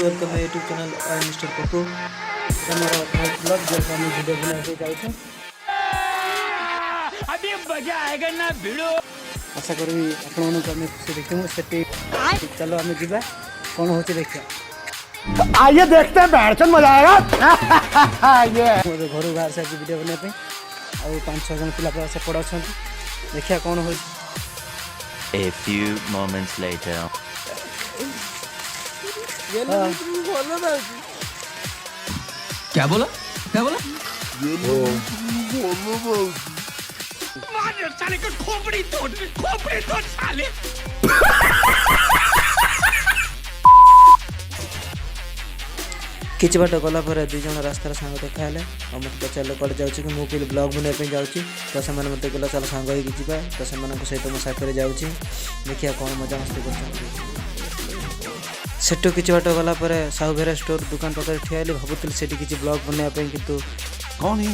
Welcome my YouTube channel I am mister Pappu हमारा first blog जो हम वीडियो बना के जाऊ छ अभी मजा आएगा ना वीडियो आशा करी आपण मन को हम खुशी देखिमु सेटी चलो हम जिबा कोन होची देखिया आइए देखते हैं बैठन मजा आएगा ये घर बाहर से वीडियो बना पे और 5-6 जन पिला से पड़ा छन देखिया कोन होची A few moments later क्या बोला साले को खोपड़ी तोड़ साले किछ बाट गला पर दुई जन रास्तार सांग देखा हेले और मत पचारे कड़े जाऊँ कि मुझे ब्लॉग बनाई जाऊँगी तो से मत कहला चल सांग होगा तो से सहित मो साथ जाऊँगी देखिए कौन मजा मस्ती कर किछ बाट गला पर साहू भेरा स्टोर दुकान पाखे ठिया भावुली से किसी ब्लॉग बनवाई किंतु कौन है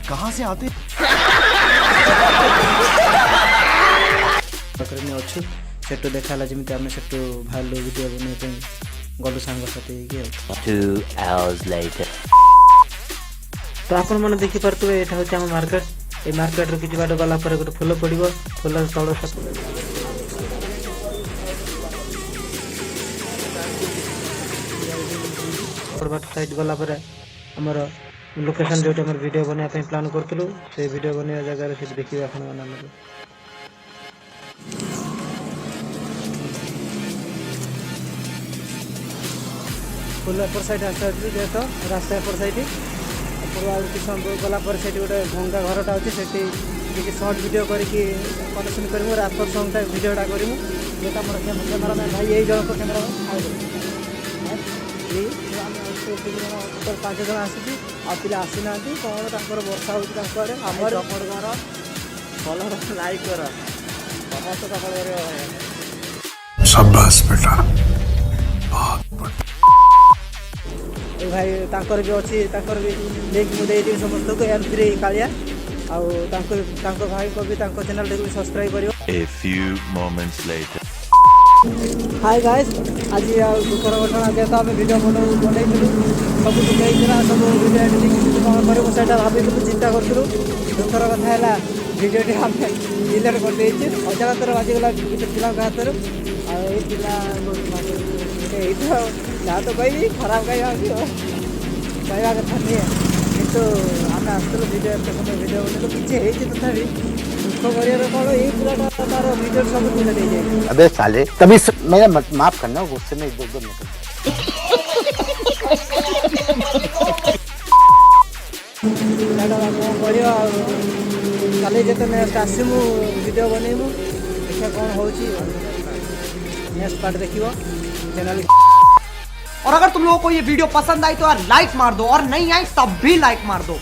कहाँ से आते अच्छु सेटू देखा जमी आम सेटू बाहर वीडियो बनवाई गलु सांग साथी 2 hours later तो आपण मैंने देखी पारे यहाँ हूँ आम मार्केट ये मार्केट रू कि बाट गला गोटे फुल पड़ो फुल तल साइड गला आमर लोकेशन जो वीडियो बनवाई प्लान करूँ से वीडियो बनवा जगह से देखिए आप फुल एपर साइड आसता जेहेतु रास्ता एपर साइड कि गला गोटे भंगा घरटा अच्छे से सर्ट वीडियो करके कनेक्शन करूँ रापर सॉन्ग वीडियोटा करूँ जोटा मोर कैमेरामैन भाई यही जन कैमेरामैन टोटल 5 जन आसी पिला आसी ना कौन तर वर्षा होते आमर घर भल लाइक कर समस्त शाबाश बेटा भाई तांकर भी अच्छी तांकर भी लिंक मुझे समस्त को M3 कालिया आउ भाई को भी चैनल भी सब्सक्राइब करियो A few moments later hi guys आज दुखर घटना जेहेतु आम वीडियो बनई सब दुखा सब वीडियो एडिटिंग कौन कर भाई चिंता करूँ दुखर कथा है वीडियो आम डिलीट कर अजागतर बाजीगला पिला हाथ जहाँ तो कही खराब कहवा कथा नहीं कितु आम आसलु वीडियो समय वीडियो बनू किसी तथापि दुख कर कौन ये पूरा तार वीडियो सब डिलीट हो जाए अबे साले तभी मेरा माफ करना गुस्से में इधर कल जो नेक्स्ट आसमु वीडियो बनईमु देखिए कौन हो नेक्स्ट पार्ट देखियो चैनल। और अगर तुम लोगों को ये वीडियो पसंद आई तो यार लाइक मार दो और नहीं आई तब भी लाइक मार दो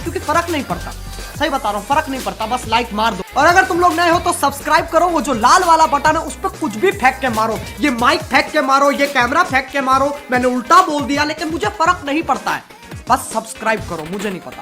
क्योंकि फर्क नहीं पड़ता सही बता रहा हूँ फर्क नहीं पड़ता बस लाइक मार दो और अगर तुम लोग नए हो तो सब्सक्राइब करो वो जो लाल वाला बटन है उस पर कुछ भी फेंक के मारो ये माइक फेंक के मारो ये कैमरा फेंक के मारो मैंने उल्टा बोल दिया लेकिन मुझे फर्क नहीं पड़ता है बस सब्सक्राइब करो मुझे नहीं पता।